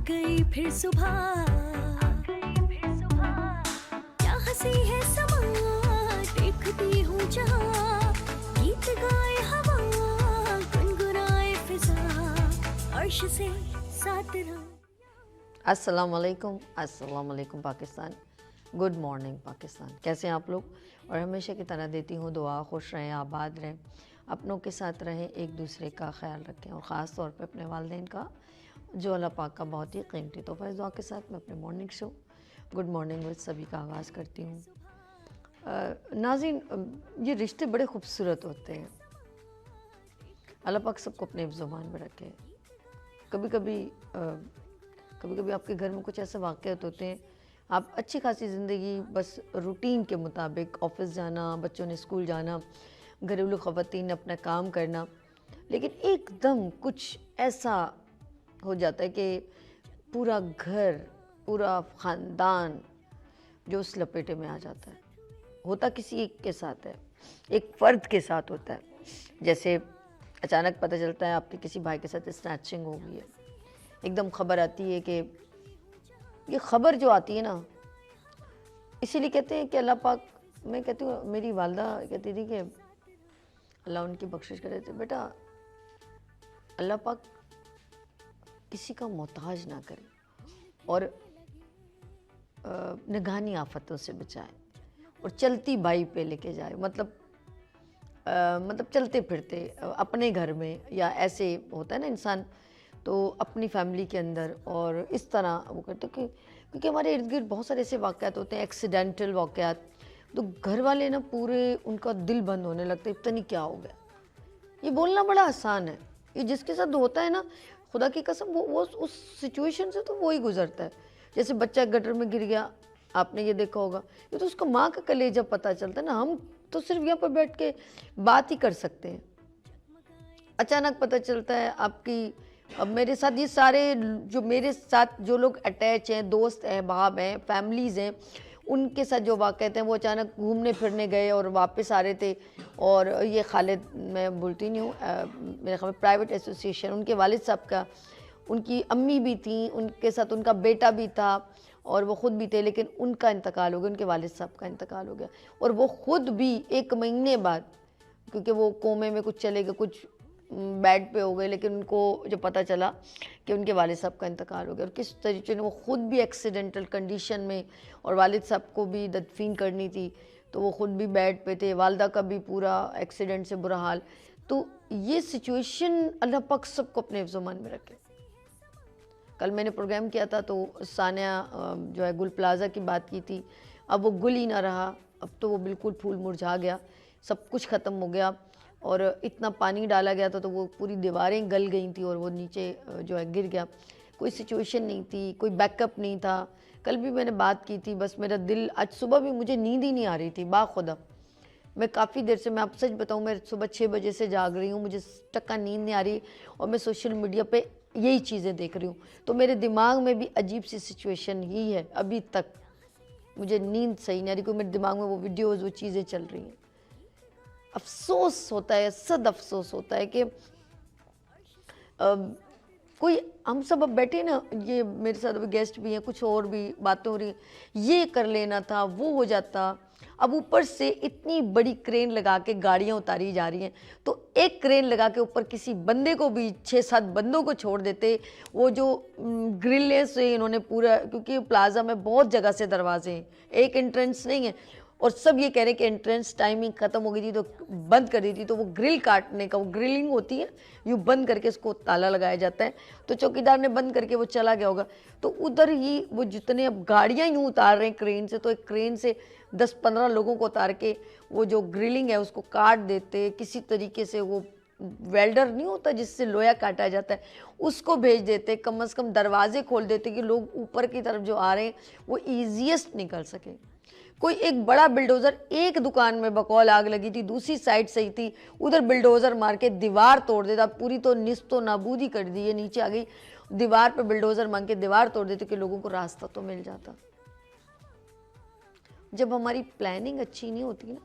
गई फिर सुबह, क्या हंसी है समा, देखती हूँ जहाँ, गीत गाए हवा, गुनगुनाए फिजा, अर्श से साथ रहा। अस्सलाम वालेकुम पाकिस्तान। Good morning Pakistan. कैसे हैं आप लोग? और हमेशा की तरह देती हूँ दुआ, खुश रहें, आबाद रहें, अपनों के साथ रहें, एक दूसरे का ख्याल रखें और ख़ास तौर पे अपने वालिदैन का, जो अल्लाह पाक का बहुत ही कीमती तोहफ़ा है। दुआ के साथ मैं अपने morning show good morning with सभी का आगाज़ करती हूँ। नाज़रीन, ये रिश्ते बड़े खूबसूरत होते हैं। अल्लाह पाक सबको अपने ज़ुबान में रखे। कभी कभी आपके घर में कुछ ऐसे वाक़यात होते हैं, आप अच्छी खासी ज़िंदगी बस रूटीन के मुताबिक ऑफ़िस जाना, बच्चों ने स्कूल जाना, घरेलू ख़वातीन ने अपना काम करना, लेकिन एकदम कुछ ऐसा हो जाता है कि पूरा घर, पूरा ख़ानदान जो उस लपेटे में आ जाता है। होता किसी एक के साथ है, एक फ़र्द के साथ होता है। जैसे अचानक पता चलता है आपके किसी भाई के साथ स्नैचिंग हो गई है, एकदम खबर आती है कि ये खबर जो आती है ना, इसीलिए कहते हैं कि अल्लाह पाक, मैं कहती हूँ, मेरी वालदा कहती थी कि अल्लाह उनकी बख्शिश करे थे, बेटा अल्लाह पाक किसी का मोहताज ना करे और नगानी आफतों से बचाए और चलती बाई पे लेके जाए। मतलब चलते फिरते अपने घर में, या ऐसे होता है ना इंसान, तो अपनी फैमिली के अंदर, और इस तरह वो करते कि क्योंकि हमारे इर्द गिर्द बहुत सारे ऐसे वाक़यात होते हैं, एक्सीडेंटल वाक़यात, तो घर वाले ना पूरे उनका दिल बंद होने लगता है, पता नहीं क्या हो गया। ये बोलना बड़ा आसान है, ये जिसके साथ होता है ना, खुदा की कसम, वो उस सिचुएशन से तो वो ही गुजरता है। जैसे बच्चा गटर में गिर गया, आपने ये देखा होगा, ये तो उसका माँ का कलेजा पता चलता है ना। हम तो सिर्फ यहाँ पर बैठ के बात ही कर सकते हैं, अचानक पता चलता है आपकी। अब मेरे साथ ये सारे जो मेरे साथ जो लोग अटैच हैं, दोस्त हैं, बाप हैं, फैमिलीज़ हैं, उनके साथ जो वाक़यात हैं, वो अचानक घूमने फिरने गए और वापस आ रहे थे। और ये खालिद, मैं भूलती नहीं हूँ, मेरे ख्याल में प्राइवेट एसोसिएशन, उनके वालिद साहब का, उनकी अम्मी भी थी, उनके साथ उनका बेटा भी था और वो ख़ुद भी थे, लेकिन उनका इंतकाल हो गया, उनके वालिद साहब का इंतकाल हो गया। और वो ख़ुद भी 1 महीने बाद, क्योंकि वो कोमे में कुछ चले गए, कुछ बेड पे हो गए, लेकिन उनको जब पता चला कि उनके वालिद साहब का इंतकाल हो गया, और किस तरीके से वो ख़ुद भी एक्सीडेंटल कंडीशन में, और वालिद साहब को भी दफन करनी थी, तो वो ख़ुद भी बेड पे थे, वालदा का भी पूरा एक्सीडेंट से बुरा हाल। तो ये सिचुएशन अल्लाह पाक सबको अपने ज़ुबान में रखे। कल मैंने प्रोग्राम किया था तो सानिया जो है गुल प्लाज़ा की बात की थी, अब वो गुल ही ना रहा, अब तो वो बिल्कुल फूल मुरझा गया, सब कुछ ख़त्म हो गया, और इतना पानी डाला गया था तो वो पूरी दीवारें गल गई थी और वो नीचे जो है गिर गया। कोई सिचुएशन नहीं थी, कोई बैकअप नहीं था। कल भी मैंने बात की थी, बस मेरा दिल, आज सुबह भी मुझे नींद ही नहीं आ रही थी, बाखुदा मैं काफ़ी देर से, मैं आप सच बताऊँ, मैं सुबह 6 बजे से जाग रही हूँ, मुझे टक्का नींद नहीं आ रही, और मैं सोशल मीडिया पे यही चीज़ें देख रही हूँ, तो मेरे दिमाग में भी अजीब सी सिचुएशन ही है। अभी तक मुझे नींद सही नहीं आ रही, क्योंकि मेरे दिमाग में वो वीडियोज़, वो चीज़ें चल रही हैं। अफसोस होता है, सद अफसोस होता है कि कोई, हम सब अब बैठे ना, ये मेरे साथ अभी गेस्ट भी हैं, कुछ और भी बातें हो रही हैं, ये कर लेना था, वो हो जाता। अब ऊपर से इतनी बड़ी क्रेन लगा के गाड़ियाँ उतारी जा रही हैं, तो एक क्रेन लगा के ऊपर किसी बंदे को भी, 6-7 बंदों को छोड़ देते। वो जो ग्रिलें से इन्होंने पूरा, क्योंकि प्लाजा में बहुत जगह से दरवाजे हैं, एक एंट्रेंस नहीं है, और सब ये कह रहे हैं कि एंट्रेंस टाइमिंग ख़त्म हो गई थी तो बंद कर दी थी, तो वो ग्रिल काटने का, वो ग्रिलिंग होती है, यूँ बंद करके उसको ताला लगाया जाता है, तो चौकीदार ने बंद करके वो चला गया होगा। तो उधर ही वो जितने अब गाड़ियाँ यूँ उतार रहे हैं क्रेन से, तो एक क्रेन से 10-15 लोगों को उतार के वो जो ग्रिलिंग है उसको काट देते किसी तरीके से। वो वेल्डर नहीं होता जिससे लोहा काटा जाता है, उसको भेज देते, कम से कम दरवाजे खोल देते कि लोग ऊपर की तरफ जो आ रहे हैं वो ईजिएस्ट निकल सके। कोई एक बड़ा बिल्डोज़र, एक दुकान में बकौल आग लगी थी, दूसरी साइड सही थी, उधर बिल्डोज़र मार के दीवार तोड़ देता, पूरी तो निस्तो नाबूदी कर दी है, नीचे आ गई, दीवार पे बिल्डोज़र मांग के दीवार तोड़ देते कि लोगों को रास्ता तो मिल जाता। जब हमारी प्लानिंग अच्छी नहीं होती ना,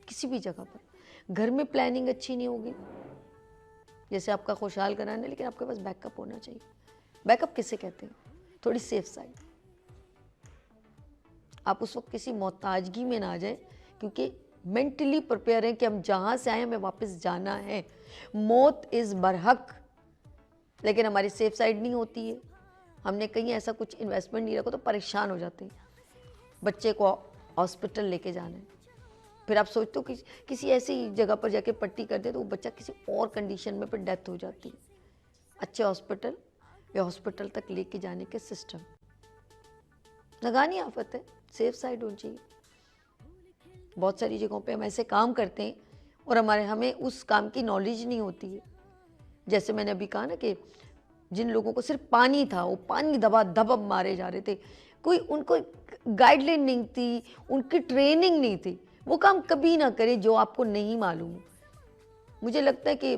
किसी भी जगह पर, घर में प्लानिंग अच्छी नहीं होगी, जैसे आपका खुशहाल कराना है, लेकिन आपके पास बैकअप होना चाहिए। बैकअप किसे कहते हैं? थोड़ी सेफ साइड। आप उस वक्त किसी मोहताजगी में ना आ जाए, क्योंकि मेंटली प्रिपेयर हैं कि हम जहाँ से आए हमें वापस जाना है। मौत इज़ बरहक, लेकिन हमारी सेफ साइड नहीं होती है। हमने कहीं ऐसा कुछ इन्वेस्टमेंट नहीं रखा तो परेशान हो जाते हैं। बच्चे को हॉस्पिटल लेके जाना है, फिर आप सोचते हो कि किसी ऐसी जगह पर जाके पट्टी कर दे तो वो बच्चा किसी और कंडीशन में फिर डेथ हो जाती है। अच्छे हॉस्पिटल या हॉस्पिटल तक लेके जाने के सिस्टम लगानी आफत है, सेफ साइड होनी चाहिए। बहुत सारी जगहों पे हम ऐसे काम करते हैं और हमें उस काम की नॉलेज नहीं होती है। जैसे मैंने अभी कहा ना कि जिन लोगों को सिर्फ पानी था, वो पानी दबा दबब मारे जा रहे थे, कोई उनको गाइडलाइन नहीं थी, उनकी ट्रेनिंग नहीं थी। वो काम कभी ना करें जो आपको नहीं मालूम। मुझे लगता है कि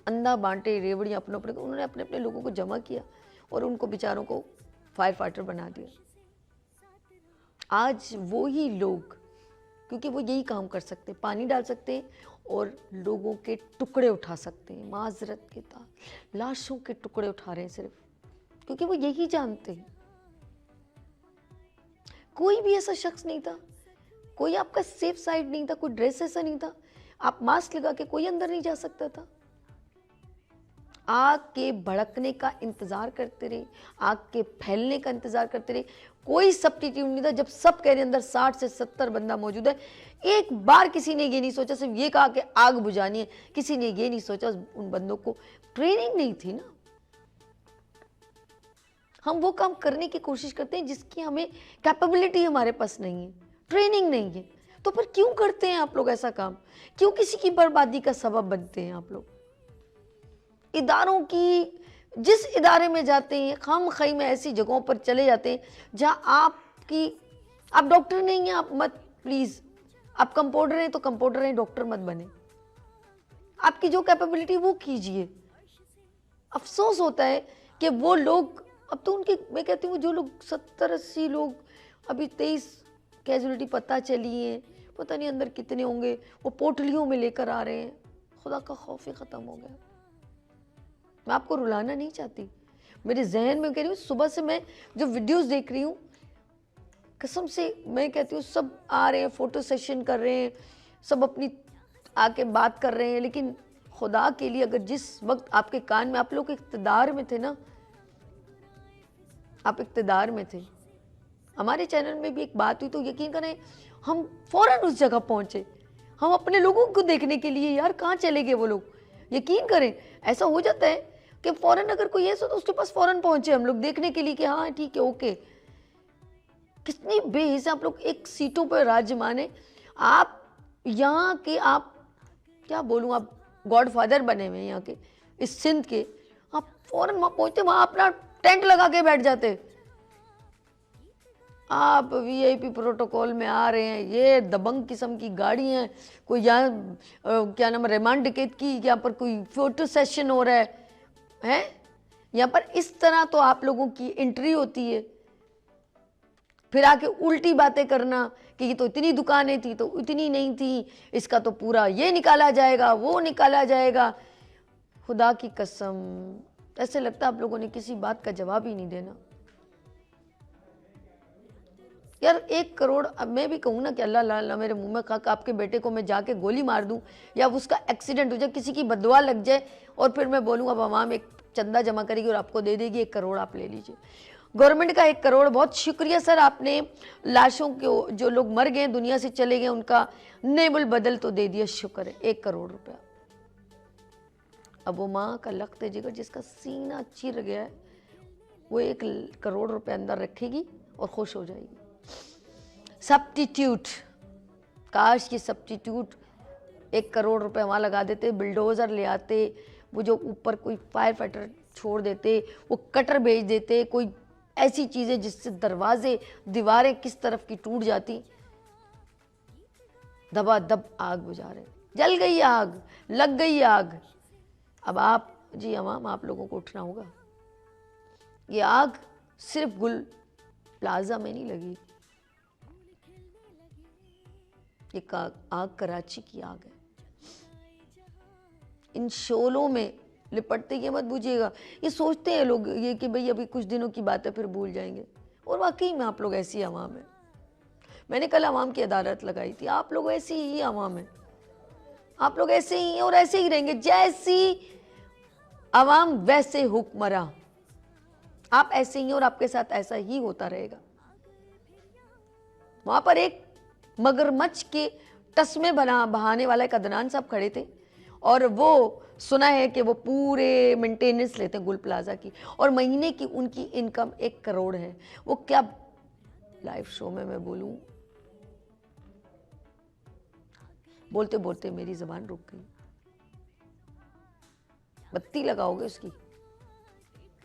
अंधा बांटे रेवड़ी अपने अपने, उन्होंने अपने अपने लोगों को जमा किया और उनको बेचारों को फायर फाइटर बना दिया। आज वो ही लोग, क्योंकि वो यही काम कर सकते हैं, पानी डाल सकते हैं और लोगों के टुकड़े उठा सकते हैं, माजरत के साथ लाशों के टुकड़े उठा रहे हैं सिर्फ, क्योंकि वो यही जानते हैं। कोई भी ऐसा शख्स नहीं था, कोई आपका सेफ साइड नहीं था, कोई ड्रेस ऐसा नहीं था, आप मास्क लगा के कोई अंदर नहीं जा सकता था। आग के भड़कने का इंतजार करते रहे, आग के फैलने का इंतजार करते रहे, कोई सब्स्टिट्यूट नहीं था। जब सब कह रहे अंदर 60 से 70 बंदा मौजूद है, एक बार किसी ने ये नहीं सोचा, सिर्फ ये कहा कि आग बुझानी है। किसी ने ये नहीं सोचा, उन बंदों को ट्रेनिंग नहीं थी ना। हम वो काम करने की कोशिश करते हैं जिसकी हमें कैपेबिलिटी हमारे पास नहीं है, ट्रेनिंग नहीं है। तो फिर क्यों करते हैं आप लोग ऐसा काम? क्यों किसी की बर्बादी का सबब बनते हैं आप लोग? इदारों की, जिस इदारे में जाते हैं, खामखई में ऐसी जगहों पर चले जाते हैं जहां आप डॉक्टर नहीं हैं, आप मत, प्लीज, आप कंपाउंडर हैं तो कंपाउंडर हैं, डॉक्टर मत बने। आपकी जो कैपेबिलिटी वो कीजिए। अफसोस होता है कि वो लोग, अब तो उनके, मैं कहती हूँ जो लोग 70-80 लोग, अभी 23 कैजुअलिटी पता चली है, पता नहीं अंदर कितने होंगे, वो पोटलियों में लेकर आ रहे हैं। खुदा का खौफ ही ख़त्म हो गया। मैं आपको रुलाना नहीं चाहती, मेरे जहन में कह रही हूँ, सुबह से मैं जो वीडियोस देख रही हूँ, कसम से मैं कहती हूँ, सब आ रहे हैं, फ़ोटो सेशन कर रहे हैं, सब अपनी आके बात कर रहे हैं, लेकिन खुदा के लिए अगर जिस वक्त आपके कान में, आप लोग इक़्तिदार में थे ना, आप इक़्तिदार में थे। हमारे चैनल में भी एक बात हुई तो यकीन करें हम फ़ौरन उस जगह पहुँचे, हम अपने लोगों को देखने के लिए। यार कहाँ चले गए वो लोग? यकीन करें ऐसा हो जाता है कि फ़ौरन अगर कोई ऐसा तो उसके पास फ़ौरन पहुँचे हम लोग देखने के लिए कि हाँ ठीक है, ओके। कितनी बेहिस्सा आप लोग एक सीटों पर राज माने। आप यहाँ के, आप क्या बोलूँ, आप गॉडफादर बने हुए हैं यहाँ के, इस सिंध के। आप फ़ौरन वहाँ पहुँचते, वहाँ अपना टेंट लगा के बैठ जाते। आप वीआईपी प्रोटोकॉल में आ रहे हैं, ये दबंग किस्म की गाड़ी हैं, कोई यहाँ क्या नाम, रिमांड डकैत की, यहाँ पर कोई फोटो सेशन हो रहा है यहाँ पर। इस तरह तो आप लोगों की एंट्री होती है, फिर आके उल्टी बातें करना कि ये तो इतनी दुकानें थी तो इतनी नहीं थी, इसका तो पूरा ये निकाला जाएगा, वो निकाला जाएगा। खुदा की कसम, ऐसे लगता है आप लोगों ने किसी बात का जवाब ही नहीं देना। यार 1 करोड़, अब मैं भी कहूँ ना कि अल्लाह अल्लाह मेरे मुंह में खाक, आपके बेटे को मैं जाके गोली मार दूँ या उसका एक्सीडेंट हो जाए, किसी की बददुआ लग जाए, और फिर मैं बोलूँ अब अवाम एक चंदा जमा करेगी और आपको दे देगी 1 करोड़, आप ले लीजिए। गवर्नमेंट का 1 करोड़, बहुत शुक्रिया सर, आपने लाशों के, जो लोग मर गए दुनिया से चले गए, उनका नेबल बदल तो दे दिया, शुक्र है। 1 करोड़ रुपया। अब वो माँ का लख्त जिगर जिसका सीना चिर गया है, वो 1 करोड़ रुपये अंदर रखेगी और खुश हो जाएगी। सब्स्टिट्यूट, काश ये सब्स्टिट्यूट 1 करोड़ रुपए वहाँ लगा देते, बिल्डोज़र ले आते, वो जो ऊपर कोई फायर फाइटर छोड़ देते, वो कटर भेज देते, कोई ऐसी चीज़ें जिससे दरवाजे दीवारें किस तरफ की टूट जाती। दबादब आग बुझा रहे, जल गई आग, लग गई आग। अब आप जी अवाम, आप लोगों को उठना होगा। ये आग सिर्फ गुल प्लाजा में नहीं लगी, ये आग कराची की आग है। इन शोलों में लिपटते ये मत बूझिएगा। ये सोचते हैं लोग ये कि भाई अभी कुछ दिनों की बात है फिर भूल जाएंगे, और वाकई में आप लोग ऐसी आवाम है। मैंने कल आवाम की अदालत लगाई थी, आप लोग ऐसी ही आवाम है, आप लोग ऐसे ही हैं और ऐसे ही रहेंगे। जैसी आवाम वैसे हुक्मरां, आप ऐसे ही और आपके साथ ऐसा ही होता रहेगा। वहां पर एक मगरमच्छ के तस्मे बहाने वाला एक अदनान साहब खड़े थे, और वो सुना है कि वो पूरे मेंटेनेंस लेते हैं गुल प्लाजा की, और महीने की उनकी इनकम 1 करोड़ है। वो क्या लाइव शो में मैं बोलूं, बोलते बोलते मेरी जबान रुक गई। बत्ती लगाओगे उसकी,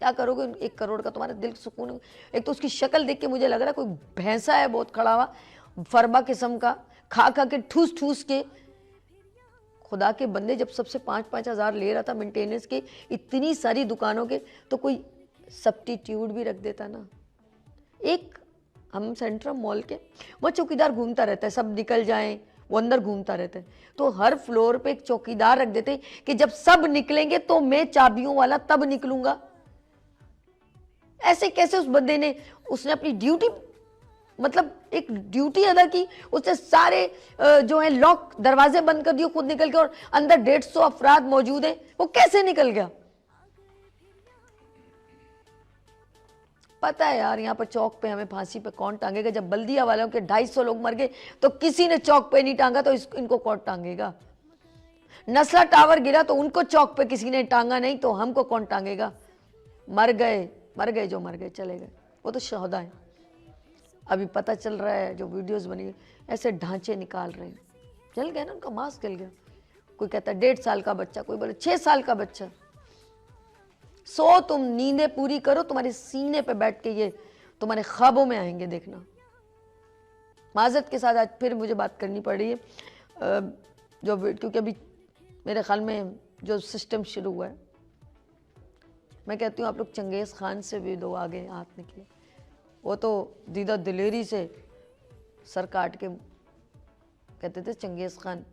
क्या करोगे 1 करोड़ का? तुम्हारे दिल सुकून। एक तो उसकी शक्ल देख के मुझे लग रहा है कोई भैंसा है बहुत खड़ा हुआ, फरबा किस्म का, खा खा के ठूस ठूस के। खुदा के बंदे, जब सबसे 5-5 हज़ार ले रहा था मेंटेनेंस के इतनी सारी दुकानों के, तो कोई सब्स्टिट्यूट भी रख देता ना। एक हम सेंट्रम मॉल के, वो चौकीदार घूमता रहता है, सब निकल जाएं वो अंदर घूमता रहता है, तो हर फ्लोर पे एक चौकीदार रख देते कि जब सब निकलेंगे तो मैं चाबियों वाला तब निकलूंगा। ऐसे कैसे उस बंदे ने, उसने अपनी ड्यूटी, मतलब एक ड्यूटी अदा की, उसने सारे जो है लॉक दरवाजे बंद कर दिए, खुद निकल गया, और अंदर 150 अफराद मौजूद हैं, वो कैसे निकल गया? पता है यार, यहाँ पर चौक पे हमें फांसी पे कौन टांगेगा? जब बल्दिया वालों के 250 लोग मर गए तो किसी ने चौक पे नहीं टांगा, तो इनको कौन टांगेगा? नस्ला टावर गिरा तो उनको चौक पे किसी ने टांगा नहीं, तो हमको कौन टांगेगा? मर गए जो मर गए, चले गए, वो तो शहदा है। अभी पता चल रहा है, जो वीडियोस बनी ऐसे ढांचे निकाल रहे हैं, जल गया ना, उनका मास्क जल गया। कोई कहता है 1.5 साल का बच्चा, कोई बोले 6 साल का बच्चा। सो तुम नींदें पूरी करो, तुम्हारे सीने पे बैठ के ये तुम्हारे ख्वाबों में आएंगे, देखना। माजरत के साथ आज फिर मुझे बात करनी पड़ रही है, क्योंकि अभी मेरे ख्याल में जो सिस्टम शुरू हुआ है, मैं कहती हूँ आप लोग चंगेज़ खान से भी दो आगे हाथ निकले। वो तो दीदा दिलेरी से सर काट के, कहते थे चंगेज़ खान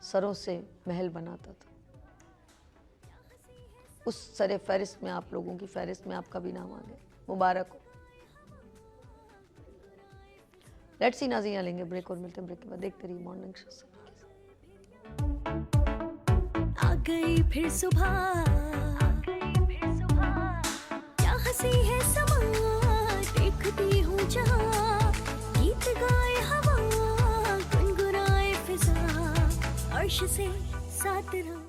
सरों से महल बनाता था। उस सरे फहरिस्त में, आप लोगों की फहरिस्त में आपका भी नाम आ गया, मुबारक हो। लेट्स सी नाज़िया, लेंगे ब्रेक और मिलते हैं ब्रेक के बाद। देखते रहिए मॉर्निंग शो। आ गई फिर सुबह, क्या हंसी है समा, देखती हूँ जहाँ, गीत गाए हवा, गुनगुनाए फिजा, अर्श से साथ रहा।